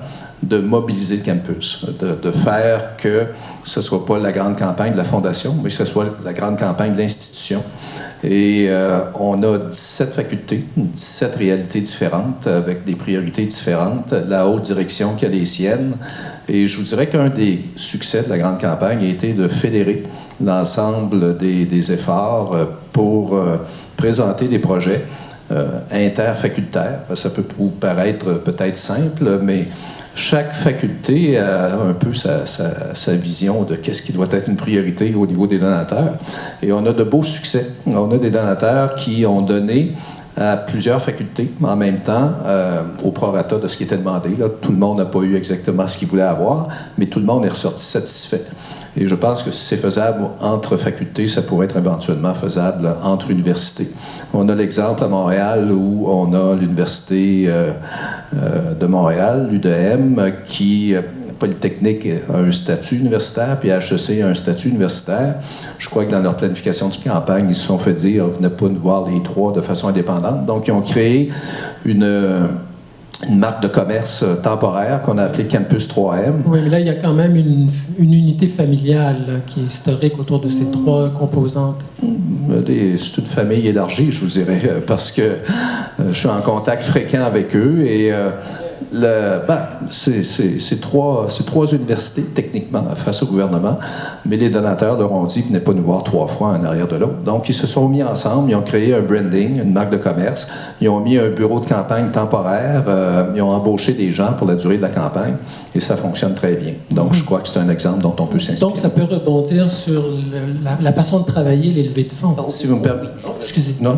de mobiliser le campus, de faire que ce ne soit pas la grande campagne de la Fondation, mais que ce soit la grande campagne de l'institution. Et on a 17 facultés, 17 réalités différentes, avec des priorités différentes, la haute direction qui a les siennes. Et je vous dirais qu'un des succès de la grande campagne a été de fédérer l'ensemble des efforts pour présenter des projets interfacultaires. Ça peut vous paraître peut-être simple, mais chaque faculté a un peu sa vision de qu'est-ce qui doit être une priorité au niveau des donateurs. Et on a de beaux succès. On a des donateurs qui ont donné à plusieurs facultés en même temps, au prorata de ce qui était demandé. Là, tout le monde n'a pas eu exactement ce qu'il voulait avoir, mais tout le monde est ressorti satisfait. Et je pense que si c'est faisable entre facultés, ça pourrait être éventuellement faisable entre universités. On a l'exemple à Montréal où on a l'Université de Montréal, l'UDM, qui, Polytechnique, a un statut universitaire, puis HEC a un statut universitaire. Je crois que dans leur planification de campagne, ils se sont fait dire « venez pas nous voir les trois de façon indépendante ». Donc, ils ont créé une marque de commerce temporaire qu'on a appelée Campus 3M. Oui, mais là, il y a quand même une unité familiale là, qui est historique autour de ces trois composantes. C'est une famille élargie, je vous dirais, parce que je suis en contact fréquent avec eux et c'est trois universités, techniquement, face au gouvernement, mais les donateurs leur ont dit qu'ils venaient pas nous voir 3 fois en arrière de l'autre. Donc, ils se sont mis ensemble, ils ont créé un branding, une marque de commerce, ils ont mis un bureau de campagne temporaire, ils ont embauché des gens pour la durée de la campagne, et ça fonctionne très bien. Donc, je crois que c'est un exemple dont on peut s'inspirer. Donc, ça peut rebondir sur la façon de travailler les levées de fonds. Si vous me permettez. Excusez. Non,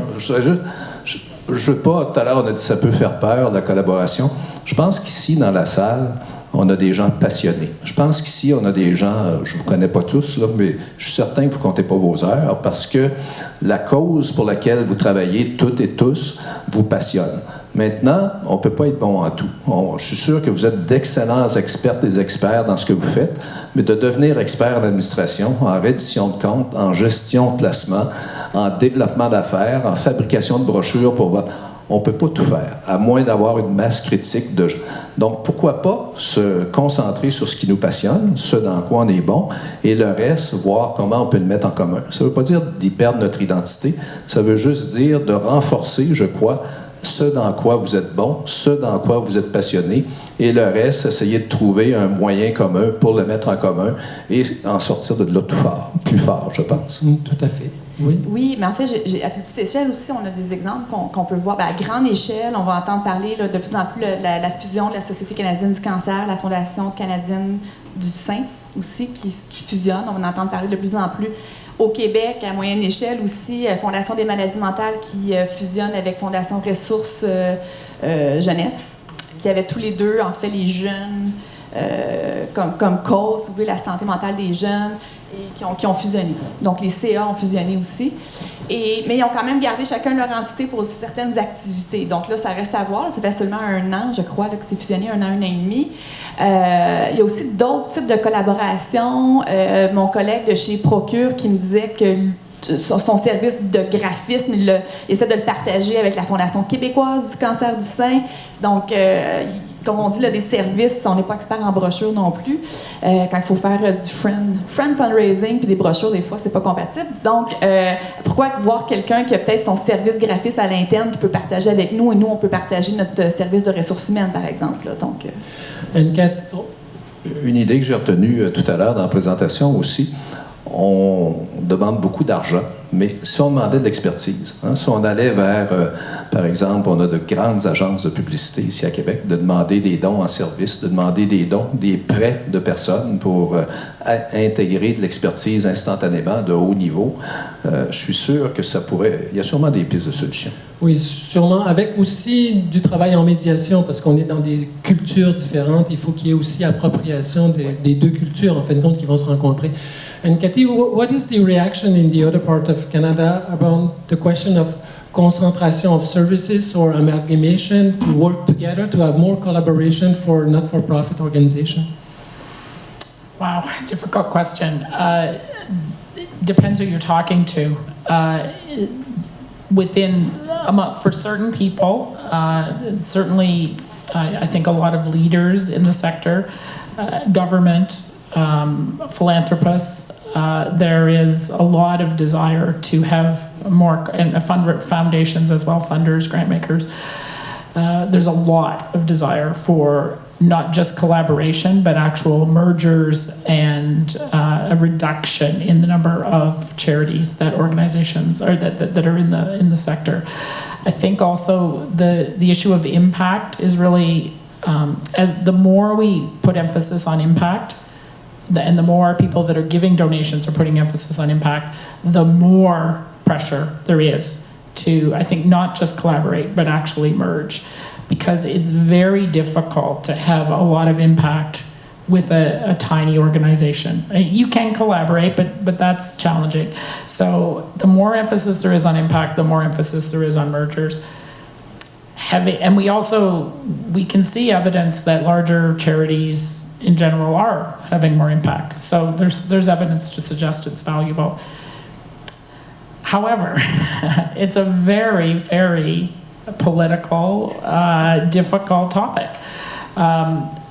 je veux pas, tout à l'heure, on a dit que ça peut faire peur, la collaboration. Je pense qu'ici, dans la salle, on a des gens passionnés. Je pense qu'ici, on a des gens, je ne vous connais pas tous, là, mais je suis certain que vous ne comptez pas vos heures parce que la cause pour laquelle vous travaillez toutes et tous vous passionne. Maintenant, on ne peut pas être bon en tout. Je suis sûr que vous êtes d'excellents expertes et experts dans ce que vous faites, mais de devenir expert en administration, en reddition de comptes, en gestion de placement, en développement d'affaires, en fabrication de brochures on ne peut pas tout faire, à moins d'avoir une masse critique de gens. Donc, pourquoi pas se concentrer sur ce qui nous passionne, ce dans quoi on est bon, et le reste, voir comment on peut le mettre en commun. Ça ne veut pas dire d'y perdre notre identité, ça veut juste dire de renforcer, je crois, ce dans quoi vous êtes bon, ce dans quoi vous êtes passionné, et le reste, essayer de trouver un moyen commun pour le mettre en commun et en sortir de là plus fort, je pense. Tout à fait. Oui. Oui, mais en fait, à plus petite échelle aussi, on a des exemples qu'on peut voir. À grande échelle, on va entendre parler là, de plus en plus la fusion de la Société canadienne du cancer, la Fondation canadienne du sein aussi, qui fusionne. On va en entendre parler de plus en plus. Au Québec, à moyenne échelle aussi, Fondation des maladies mentales qui fusionne avec Fondation Ressources Jeunesse, qui avait tous les deux, en fait, les jeunes comme cause, si vous voulez, la santé mentale des jeunes, et qui ont fusionné. Donc, les CA ont fusionné aussi. Mais ils ont quand même gardé chacun leur entité pour certaines activités. Donc là, ça reste à voir. Ça fait seulement 1 an, je crois, là, que c'est fusionné, 1 an, 1 an et demi. Il y a aussi d'autres types de collaborations. Mon collègue de chez Procure qui me disait que son service de graphisme, il essaie de le partager avec la Fondation québécoise du cancer du sein. Donc, comme on dit, là, des services, on n'est pas expert en brochures non plus. Quand il faut faire du friend fundraising puis des brochures, des fois, c'est pas compatible. Donc, pourquoi voir quelqu'un qui a peut-être son service graphiste à l'interne qui peut partager avec nous et nous, on peut partager notre service de ressources humaines, par exemple. Là. Donc, une idée que j'ai retenue tout à l'heure dans la présentation aussi, on demande beaucoup d'argent, mais si on demandait de l'expertise, si on allait vers, par exemple, on a de grandes agences de publicité ici à Québec, de demander des dons en service, de demander des dons, des prêts de personnes pour intégrer de l'expertise instantanément de haut niveau, je suis sûr que ça pourrait... Il y a sûrement des pistes de solutions. Oui, sûrement, avec aussi du travail en médiation, parce qu'on est dans des cultures différentes. Il faut qu'il y ait aussi appropriation des deux cultures, en fin de compte, qui vont se rencontrer. And Cathy, what is the reaction in the other part of Canada about the question of concentration of services or amalgamation to work together to have more collaboration for not-for-profit organizations? Wow, difficult question. Depends who you're talking to. For certain people, certainly I think a lot of leaders in the sector, government, philanthropists, there is a lot of desire to have more, and foundations as well, funders, grant makers. There's a lot of desire for not just collaboration, but actual mergers and a reduction in the number of charities that organizations are that are in the sector. I think also the issue of impact is really, as the more we put emphasis on impact, and the more people that are giving donations are putting emphasis on impact, the more pressure there is to, I think, not just collaborate, but actually merge. Because it's very difficult to have a lot of impact with a tiny organization. You can collaborate, but that's challenging. So the more emphasis there is on impact, the more emphasis there is on mergers. And we can see evidence that larger charities in general are having more impact. So there's evidence to suggest it's valuable. However, it's a very, very political, difficult topic.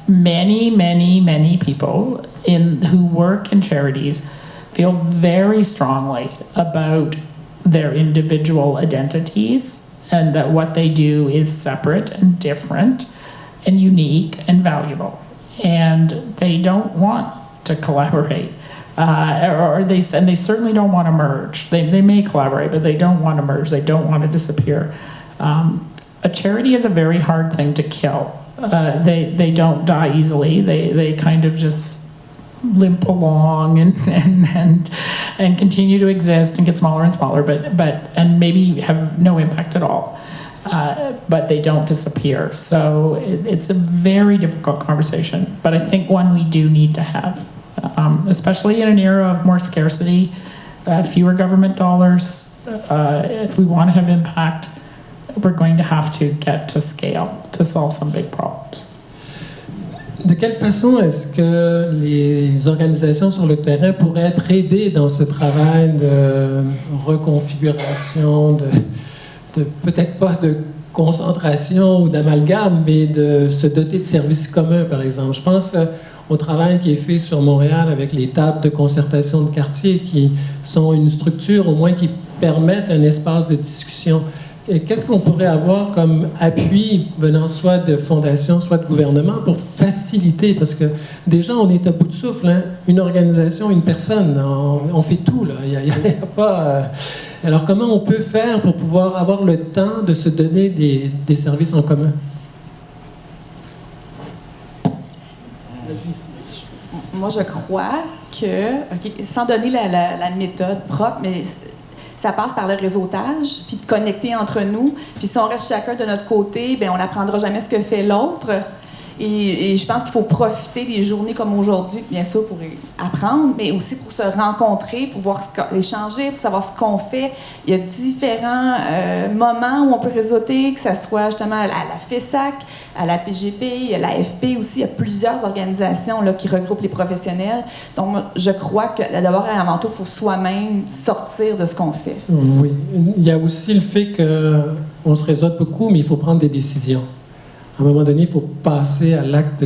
Many people who work in charities feel very strongly about their individual identities and that what they do is separate and different and unique and valuable. And they don't want to collaborate. They certainly don't want to merge. They may collaborate, but they don't want to merge. They don't want to disappear. A charity is a very hard thing to kill. They don't die easily. They kind of just limp along and continue to exist and get smaller and smaller, but maybe have no impact at all. But they don't disappear. So it's a very difficult conversation, but I think one we do need to have, especially in an era of more scarcity, fewer government dollars. If we want to have impact, we're going to have to get to scale to solve some big problems. De quelle façon est-ce que les organisations sur le terrain pourraient être aidées dans ce travail de reconfiguration, de peut-être pas de concentration ou d'amalgame, mais de se doter de services communs, par exemple? Je pense au travail qui est fait sur Montréal avec les tables de concertation de quartier, qui sont une structure au moins qui permettent un espace de discussion. Et qu'est-ce qu'on pourrait avoir comme appui venant soit de fondations, soit de gouvernements pour faciliter? Parce que déjà, on est à bout de souffle. Hein? Une organisation, une personne, on fait tout. Là. Il y a pas, Alors, comment on peut faire pour pouvoir avoir le temps de se donner des services en commun? Moi, je crois que, sans donner la méthode propre, mais ça passe par le réseautage, puis de connecter entre nous. Puis si on reste chacun de notre côté, bien, on n'apprendra jamais ce que fait l'autre. Et je pense qu'il faut profiter des journées comme aujourd'hui, bien sûr, pour apprendre, mais aussi pour se rencontrer, pour pouvoir échanger, pour savoir ce qu'on fait. Il y a différents moments où on peut réseauter, que ce soit justement à la FESAC, à la PGP, à la FP aussi. Il y a plusieurs organisations là, qui regroupent les professionnels. Donc, je crois que d'abord et avant tout, il faut soi-même sortir de ce qu'on fait. Oui. Il y a aussi le fait qu'on se réseaute beaucoup, mais il faut prendre des décisions. À un moment donné, il faut passer à l'acte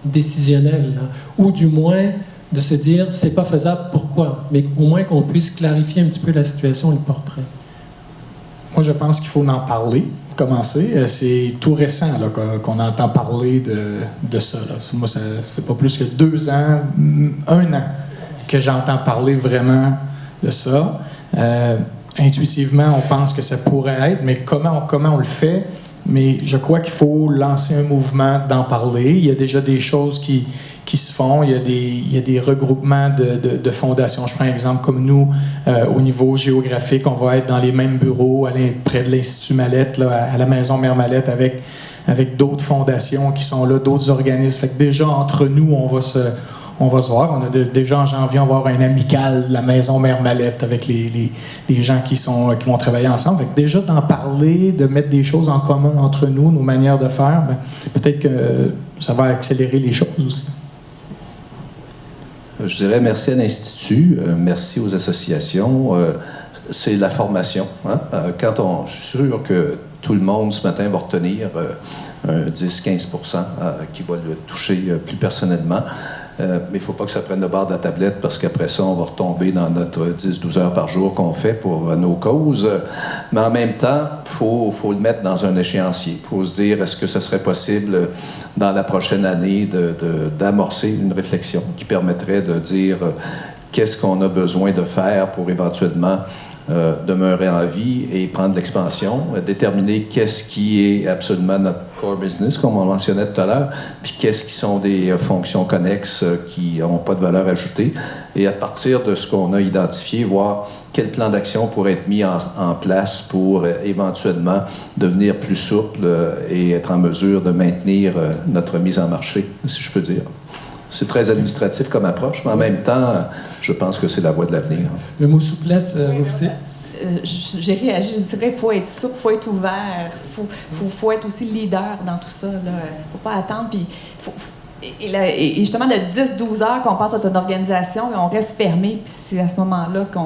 décisionnel, là, ou du moins de se dire c'est pas faisable, pourquoi, mais au moins qu'on puisse clarifier un petit peu la situation et le portrait. Moi, je pense qu'il faut en parler, commencer. C'est tout récent là, qu'on entend parler de ça. Là. Moi, ça fait pas plus que 2 ans, 1 an que j'entends parler vraiment de ça. Intuitivement, on pense que ça pourrait être, mais comment on le fait? Mais je crois qu'il faut lancer un mouvement d'en parler. Il y a déjà des choses qui se font. Il y a des regroupements de fondations. Je prends un exemple comme nous, au niveau géographique, on va être dans les mêmes bureaux près de l'Institut Mallette, là, à la Maison Mère Mallette, avec d'autres fondations qui sont là, d'autres organismes. Fait que déjà, entre nous, on va se voir. Déjà en janvier, on va avoir un amical de la Maison Mère Mallette avec les gens qui vont travailler ensemble. Fait que déjà d'en parler, de mettre des choses en commun entre nous, nos manières de faire, peut-être que ça va accélérer les choses aussi. Je dirais merci à l'Institut, merci aux associations. C'est la formation. Hein? Je suis sûr que tout le monde ce matin va retenir un 10-15 qui va le toucher plus personnellement. Mais il ne faut pas que ça prenne le bord de la tablette parce qu'après ça, on va retomber dans notre 10-12 heures par jour qu'on fait pour nos causes. Mais en même temps, il faut le mettre dans un échéancier. Il faut se dire, est-ce que ce serait possible dans la prochaine année d'amorcer une réflexion qui permettrait de dire qu'est-ce qu'on a besoin de faire pour éventuellement demeurer en vie et prendre l'expansion, déterminer qu'est-ce qui est absolument notre core business, comme on mentionnait tout à l'heure, puis qu'est-ce qui sont des fonctions connexes qui n'ont pas de valeur ajoutée, et à partir de ce qu'on a identifié, voir quel plan d'action pourrait être mis en place pour éventuellement devenir plus souple et être en mesure de maintenir notre mise en marché, si je peux dire. C'est très administratif comme approche, mais en même temps, je pense que c'est la voie de l'avenir. Le mot souplesse, j'ai réagi, je dirais qu'il faut être souple, il faut être ouvert, il faut être aussi leader dans tout ça. Il ne faut pas attendre. Puis et justement, de 10-12 heures qu'on passe à ton organisation, et on reste fermé, puis c'est à ce moment-là qu'il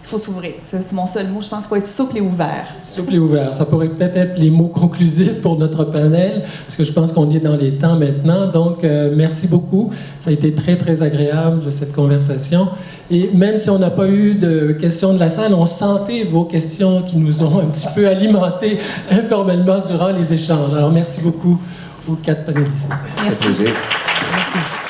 faut s'ouvrir. C'est mon seul mot. Je pense qu'il faut être souple et ouvert. Souple et ouvert. Ça pourrait peut-être être les mots conclusifs pour notre panel, parce que je pense qu'on est dans les temps maintenant. Donc, merci beaucoup. Ça a été très, très agréable, cette conversation. Et même si on n'a pas eu de questions de la salle, on sentait vos questions qui nous ont un petit peu alimentés informellement durant les échanges. Alors, merci beaucoup aux 4 panélistes. Merci. Ça fait plaisir. Merci.